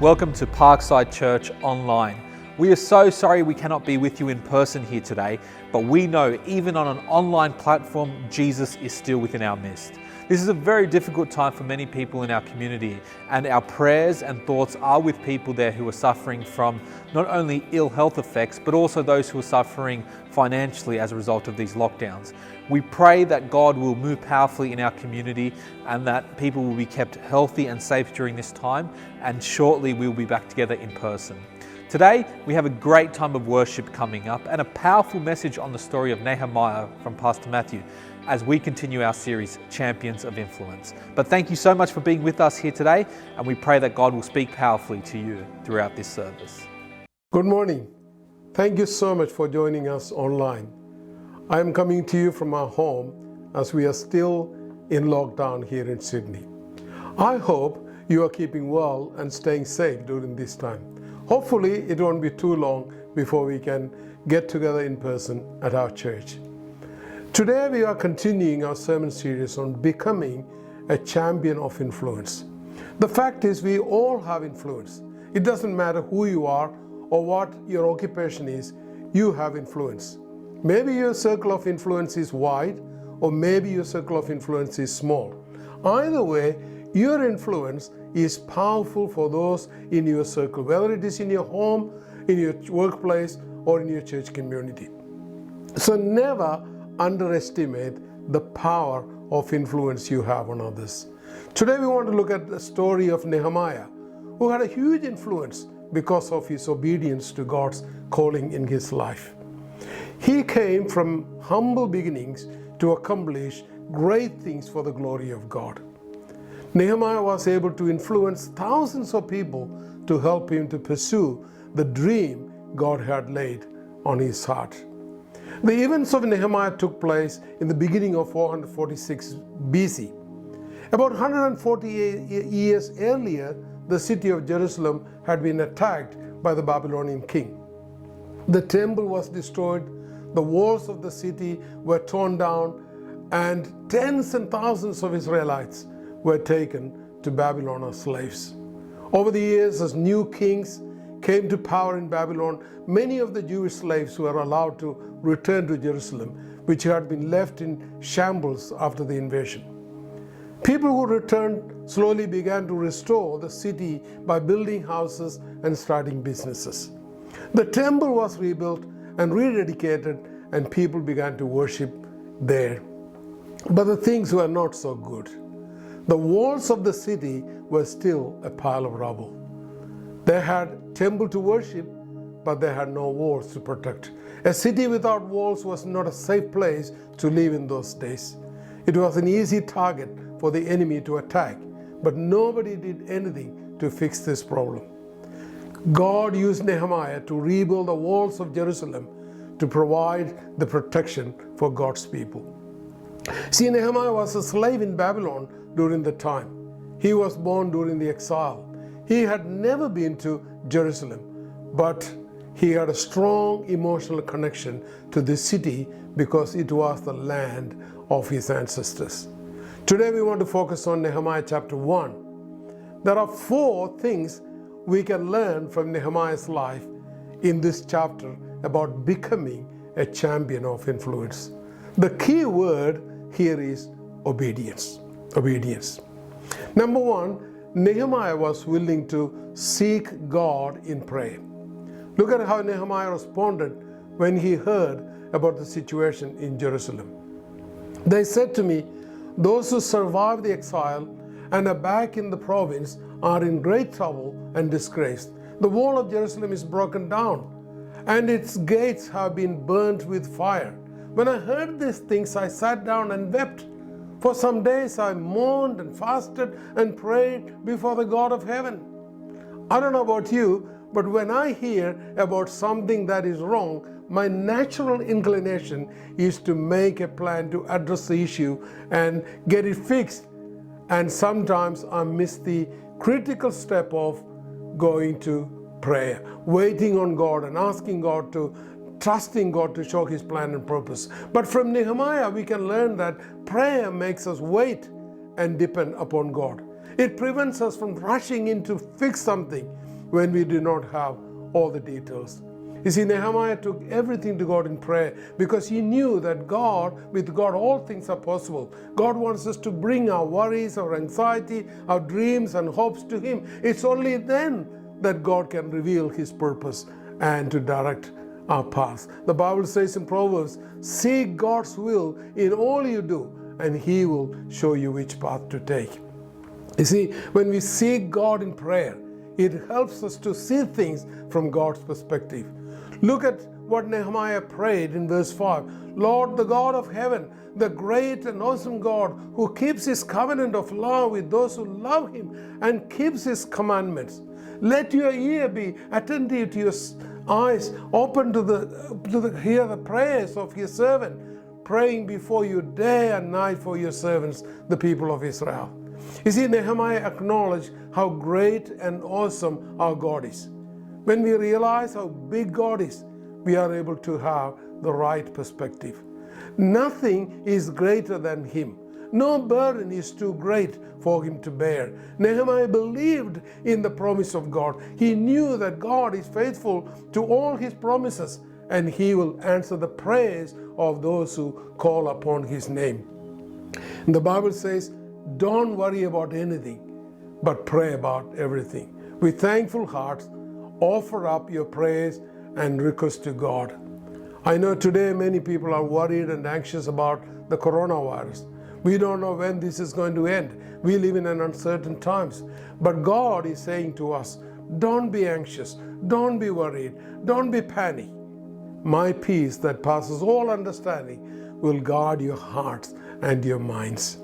Welcome to Parkside Church Online. We are so sorry we cannot be with you in person here today, but we know even on an online platform, Jesus is still within our midst. This is a very difficult time for many people in our community, and our prayers and thoughts are with people there who are suffering from not only ill health effects, but also those who are suffering financially as a result of these lockdowns. We pray that God will move powerfully in our community and that people will be kept healthy and safe during this time, and shortly we will be back together in person. Today, we have a great time of worship coming up and a powerful message on the story of Nehemiah from Pastor Matthew as we continue our series, Champions of Influence. But thank you so much for being with us here today, and we pray that God will speak powerfully to you throughout this service. Good morning. Thank you so much for joining us online. I am coming to you from our home as we are still in lockdown here in Sydney. I hope you are keeping well and staying safe during this time. Hopefully, it won't be too long before we can get together in person at our church. Today, we are continuing our sermon series on becoming a champion of influence. The fact is, we all have influence. It doesn't matter who you are or what your occupation is, you have influence. Maybe your circle of influence is wide, or maybe your circle of influence is small. Either way, your influence is powerful for those in your circle, whether it is in your home, in your workplace, or in your church community. So never underestimate the power of influence you have on others. Today we want to look at the story of Nehemiah, who had a huge influence because of his obedience to God's calling in his life. He came from humble beginnings to accomplish great things for the glory of God. Nehemiah was able to influence thousands of people to help him to pursue the dream God had laid on his heart. The events of Nehemiah took place in the beginning of 446 BC. About 140 years earlier, the city of Jerusalem had been attacked by the Babylonian king. The temple was destroyed, the walls of the city were torn down, and tens and thousands of Israelites were taken to Babylon as slaves. Over the years, as new kings came to power in Babylon, many of the Jewish slaves were allowed to return to Jerusalem, which had been left in shambles after the invasion. People who returned slowly began to restore the city by building houses and starting businesses. The temple was rebuilt and rededicated, and people began to worship there. But the things were not so good. The walls of the city were still a pile of rubble. They had temple to worship, but they had no walls to protect. A city without walls was not a safe place to live in those days. It was an easy target for the enemy to attack, but nobody did anything to fix this problem. God used Nehemiah to rebuild the walls of Jerusalem to provide the protection for God's people. See, Nehemiah was a slave in Babylon during the time. He was born during the exile. He had never been to Jerusalem, but he had a strong emotional connection to this city because it was the land of his ancestors. Today we want to focus on Nehemiah chapter 1. There are 4 things we can learn from Nehemiah's life in this chapter about becoming a champion of influence. The key word here is obedience. Obedience. Number 1, Nehemiah was willing to seek God in prayer. Look at how Nehemiah responded when he heard about the situation in Jerusalem. They said to me, "Those who survived the exile and are back in the province are in great trouble and disgrace. The wall of Jerusalem is broken down, and its gates have been burnt with fire." When I heard these things, I sat down and wept. For some days I mourned and fasted and prayed before the God of heaven. I don't know about you, but when I hear about something that is wrong, my natural inclination is to make a plan to address the issue and get it fixed. And sometimes I miss the critical step of going to prayer, waiting on God and asking God to trusting God to show His plan and purpose. But from Nehemiah, we can learn that prayer makes us wait and depend upon God. It prevents us from rushing in to fix something. when we do not have all the details. You see, Nehemiah took everything to God in prayer because he knew that with God, all things are possible. God wants us to bring our worries, our anxiety, our dreams and hopes to Him. It's only then that God can reveal His purpose and to direct our path. The Bible says in Proverbs, seek God's will in all you do, and He will show you which path to take. You see, when we seek God in prayer, it helps us to see things from God's perspective. Look at what Nehemiah prayed in verse 5. Lord, the God of heaven, the great and awesome God who keeps His covenant of love with those who love Him and keeps His commandments. Let your ear be attentive to your eyes, open to hear the prayers of your servant, praying before you day and night for your servants, the people of Israel. You see, Nehemiah acknowledged how great and awesome our God is. When we realize how big God is, we are able to have the right perspective. Nothing is greater than Him. No burden is too great for Him to bear. Nehemiah believed in the promise of God. He knew that God is faithful to all His promises, and He will answer the prayers of those who call upon His name. And the Bible says, don't worry about anything, but pray about everything. With thankful hearts, offer up your prayers and requests to God. I know today many people are worried and anxious about the coronavirus. We don't know when this is going to end. We live in an uncertain times. But God is saying to us, don't be anxious, don't be worried, don't be panicked. My peace that passes all understanding will guard your hearts and your minds.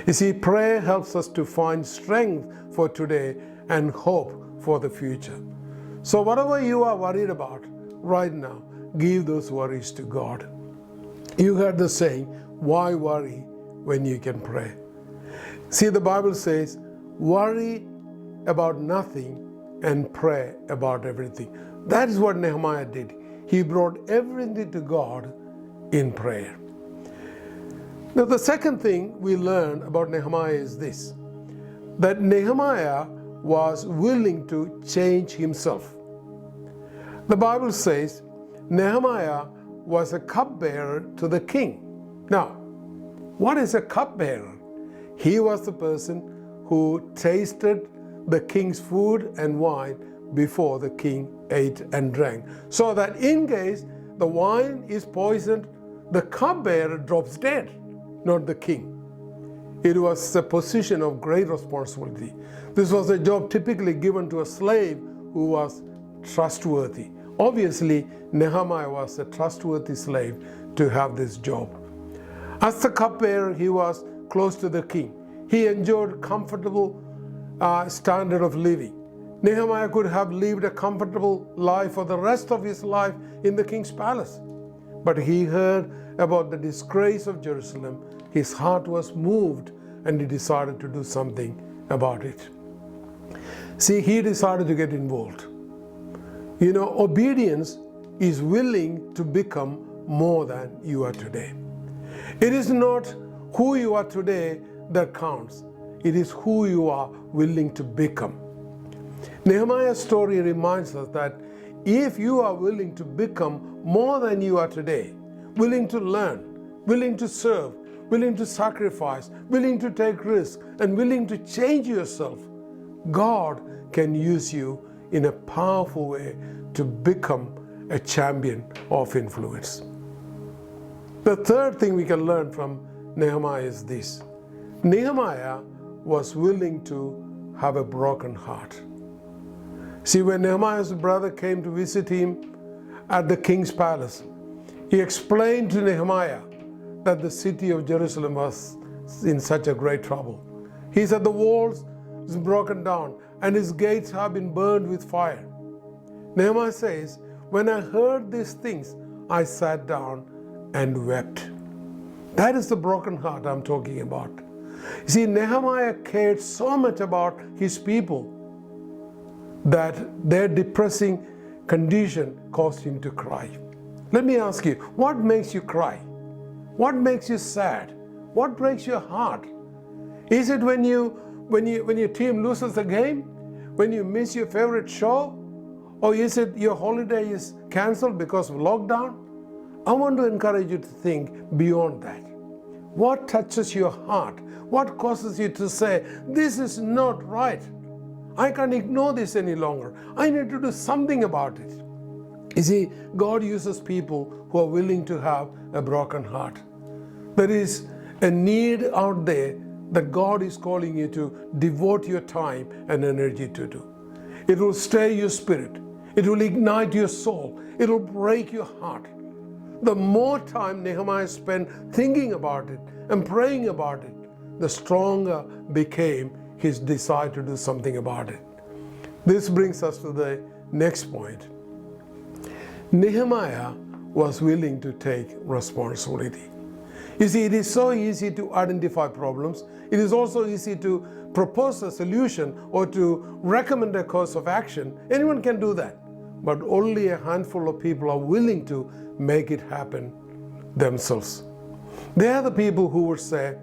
You see, prayer helps us to find strength for today and hope for the future. So whatever you are worried about right now, give those worries to God. You heard the saying, why worry when you can pray? See, the Bible says, worry about nothing and pray about everything. That is what Nehemiah did. He brought everything to God in prayer. Now, the second thing we learn about Nehemiah is this, that Nehemiah was willing to change himself. The Bible says Nehemiah was a cupbearer to the king. Now, what is a cupbearer? He was the person who tasted the king's food and wine before the king ate and drank, so that in case the wine is poisoned, the cupbearer drops dead, not the king. It was a position of great responsibility. This was a job typically given to a slave who was trustworthy. Obviously, Nehemiah was a trustworthy slave to have this job. As the cupbearer, he was close to the king. He enjoyed comfortable standard of living. Nehemiah could have lived a comfortable life for the rest of his life in the king's palace. But he heard about the disgrace of Jerusalem. His heart was moved and he decided to do something about it. See, he decided to get involved. You know, obedience is willing to become more than you are today. It is not who you are today that counts. It is who you are willing to become. Nehemiah's story reminds us that if you are willing to become more than you are today, willing to learn, willing to serve, willing to sacrifice, willing to take risks, and willing to change yourself, God can use you in a powerful way to become a champion of influence. The third thing we can learn from Nehemiah is this. Nehemiah was willing to have a broken heart. See, when Nehemiah's brother came to visit him at the king's palace, he explained to Nehemiah that the city of Jerusalem was in such a great trouble. He said the walls is broken down and its gates have been burned with fire. Nehemiah says, when I heard these things, I sat down and wept. That is the broken heart I'm talking about. You see, Nehemiah cared so much about his people that their depressing condition caused him to cry. Let me ask you, what makes you cry? What makes you sad? What breaks your heart? Is it when your team loses the game? When you miss your favorite show? Or is it your holiday is canceled because of lockdown? I want to encourage you to think beyond that. What touches your heart? What causes you to say, this is not right? I can't ignore this any longer. I need to do something about it. You see, God uses people who are willing to have a broken heart. There is a need out there that God is calling you to devote your time and energy to do. It will stir your spirit. It will ignite your soul. It will break your heart. The more time Nehemiah spent thinking about it and praying about it, the stronger became his desire to do something about it. This brings us to the next point. Nehemiah was willing to take responsibility. You see, it is so easy to identify problems. It is also easy to propose a solution or to recommend a course of action. Anyone can do that. But only a handful of people are willing to make it happen themselves. They are the people who would say,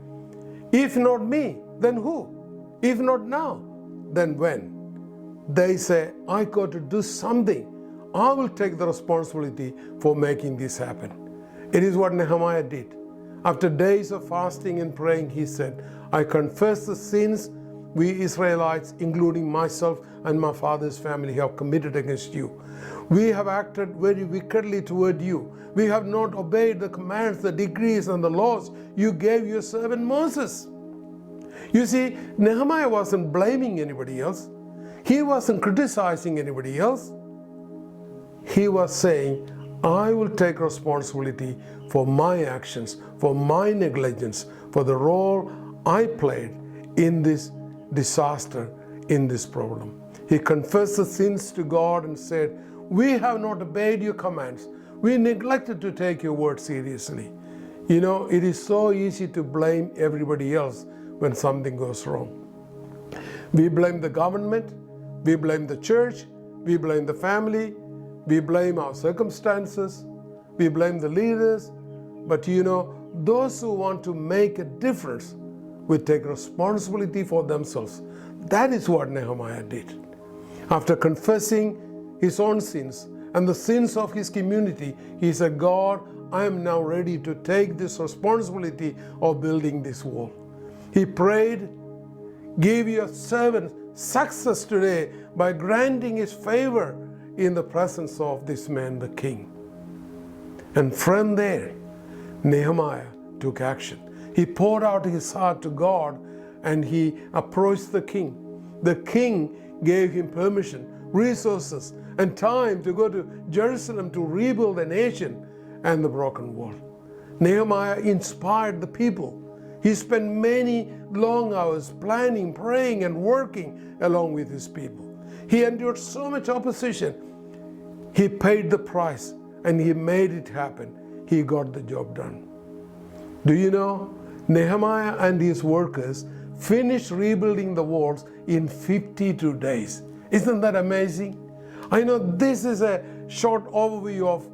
if not me, then who? If not now, then when? They say, I got to do something. I will take the responsibility for making this happen. It is what Nehemiah did. After days of fasting and praying, he said, I confess the sins we Israelites, including myself and my father's family, have committed against you. We have acted very wickedly toward you. We have not obeyed the commands, the decrees, and the laws you gave your servant Moses. You see, Nehemiah wasn't blaming anybody else. He wasn't criticizing anybody else. He was saying, I will take responsibility for my actions, for my negligence, for the role I played in this disaster, in this problem. He confessed the sins to God and said, we have not obeyed your commands. We neglected to take your word seriously. You know, it is so easy to blame everybody else when something goes wrong. We blame the government, we blame the church, we blame the family, we blame our circumstances, we blame the leaders. But you know, those who want to make a difference will take responsibility for themselves. That is what Nehemiah did. After confessing his own sins and the sins of his community, he said, God, I am now ready to take this responsibility of building this wall. He prayed, give your servant success today by granting his favor in the presence of this man, the king. And from there, Nehemiah took action. He poured out his heart to God and he approached the king. The king gave him permission, resources, and time to go to Jerusalem to rebuild the nation and the broken wall. Nehemiah inspired the people. He spent many long hours planning, praying, and working along with his people. He endured so much opposition. He paid the price and he made it happen. He got the job done. Do you know, Nehemiah and his workers finished rebuilding the walls in 52 days. Isn't that amazing? I know this is a short overview of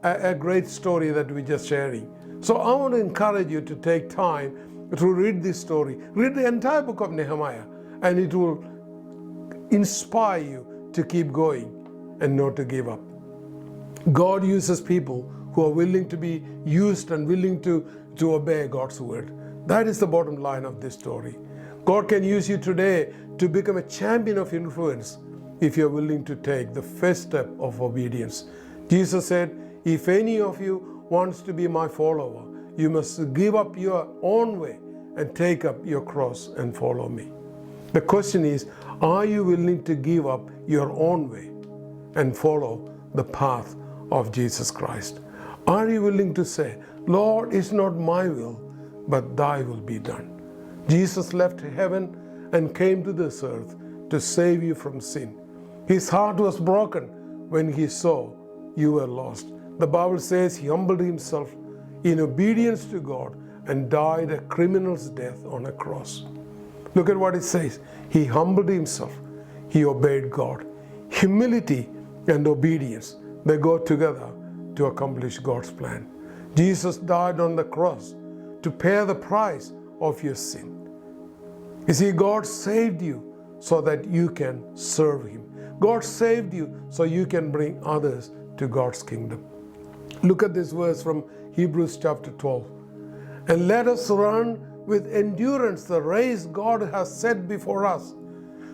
a great story that we're just sharing. So I want to encourage you to take time to read this story. Read the entire book of Nehemiah, and it will inspire you to keep going and not to give up. God uses people who are willing to be used and willing to obey God's word. That is the bottom line of this story. God can use you today to become a champion of influence if you're willing to take the first step of obedience. Jesus said, if any of you wants to be my follower, you must give up your own way and take up your cross and follow me. The question is, are you willing to give up your own way and follow the path of Jesus Christ? Are you willing to say, Lord, it's not my will, but thy will be done? Jesus left heaven and came to this earth to save you from sin. His heart was broken when he saw you were lost. The Bible says he humbled himself in obedience to God and died a criminal's death on a cross. Look at what it says. He humbled himself. He obeyed God. Humility and obedience, they go together to accomplish God's plan. Jesus died on the cross to pay the price of your sin. You see, God saved you so that you can serve him. God saved you so you can bring others to God's kingdom. Look at this verse from Hebrews chapter 12. And let us run with endurance the race God has set before us.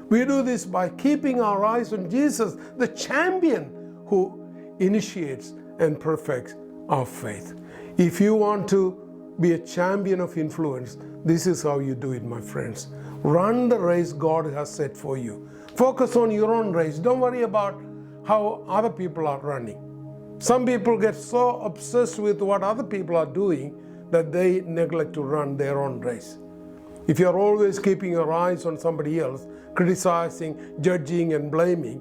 We do this by keeping our eyes on Jesus, the champion who initiates and perfects our faith. If you want to be a champion of influence, this is how you do it, my friends. Run the race God has set for you. Focus on your own race. Don't worry about how other people are running. Some people get so obsessed with what other people are doing that they neglect to run their own race. If you're always keeping your eyes on somebody else, criticizing, judging, and blaming,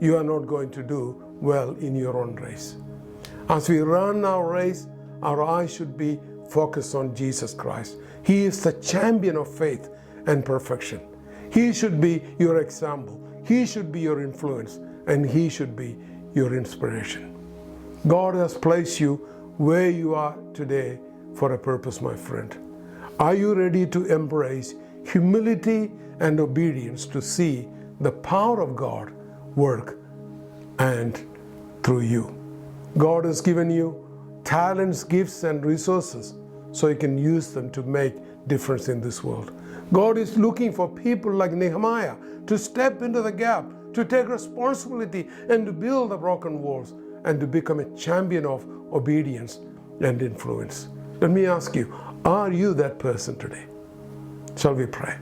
you are not going to do well in your own race. As we run our race, our eyes should be focused on Jesus Christ. He is the champion of faith and perfection. He should be your example. He should be your influence, and He should be your inspiration. God has placed you where you are today for a purpose, my friend. Are you ready to embrace humility and obedience to see the power of God work and through you? God has given you talents, gifts, and resources so you can use them to make difference in this world. God is looking for people like Nehemiah to step into the gap, to take responsibility, and to build the broken walls, and to become a champion of obedience and influence. Let me ask you, are you that person today? Shall we pray?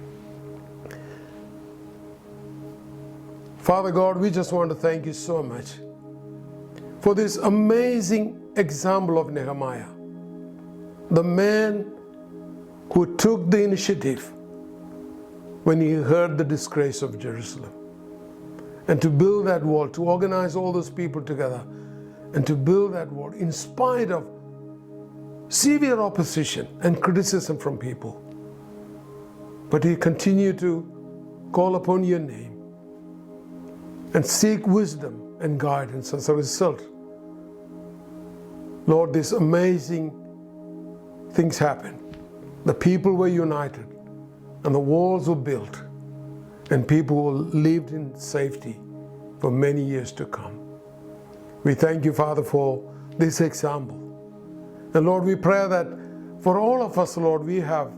Father God, we just want to thank you so much for this amazing example of Nehemiah, the man who took the initiative when he heard the disgrace of Jerusalem, and to build that wall, to organize all those people together, and to build that wall in spite of severe opposition and criticism from people. But he continued to call upon your name and seek wisdom and guidance. As a result, Lord, these amazing things happened. The people were united, and the walls were built, and people lived in safety for many years to come. We thank you, Father, for this example. And Lord, we pray that for all of us, Lord, we have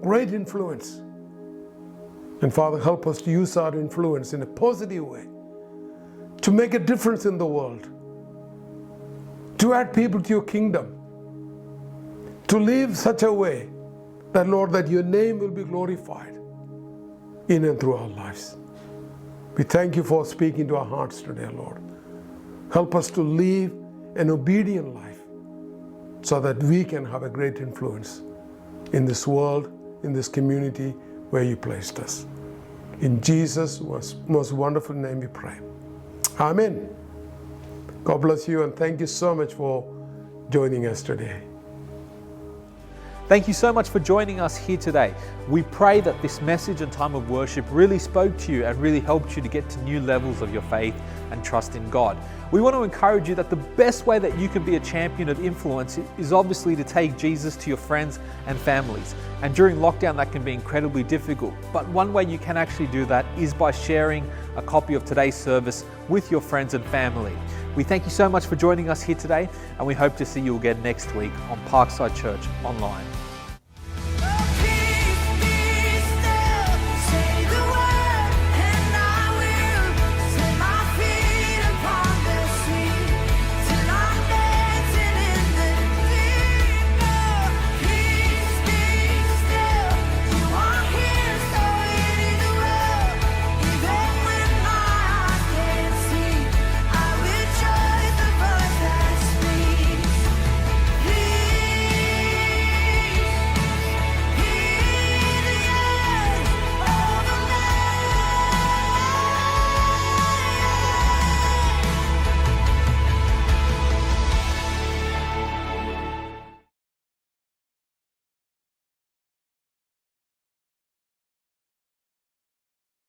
great influence. And Father, help us to use our influence in a positive way, to make a difference in the world, to add people to your kingdom, to live such a way that, Lord, that your name will be glorified in and through our lives. We thank you for speaking to our hearts today, Lord. Help us to live an obedient life so that we can have a great influence in this world, in this community where you placed us. In Jesus' most wonderful name we pray. Amen. God bless you, and thank you so much for joining us today. Thank you so much for joining us here today. We pray that this message and time of worship really spoke to you and really helped you to get to new levels of your faith and trust in God. We want to encourage you that the best way that you can be a champion of influence is obviously to take Jesus to your friends and families. And during lockdown, that can be incredibly difficult. But one way you can actually do that is by sharing a copy of today's service with your friends and family. We thank you so much for joining us here today, and we hope to see you again next week on Parkside Church Online.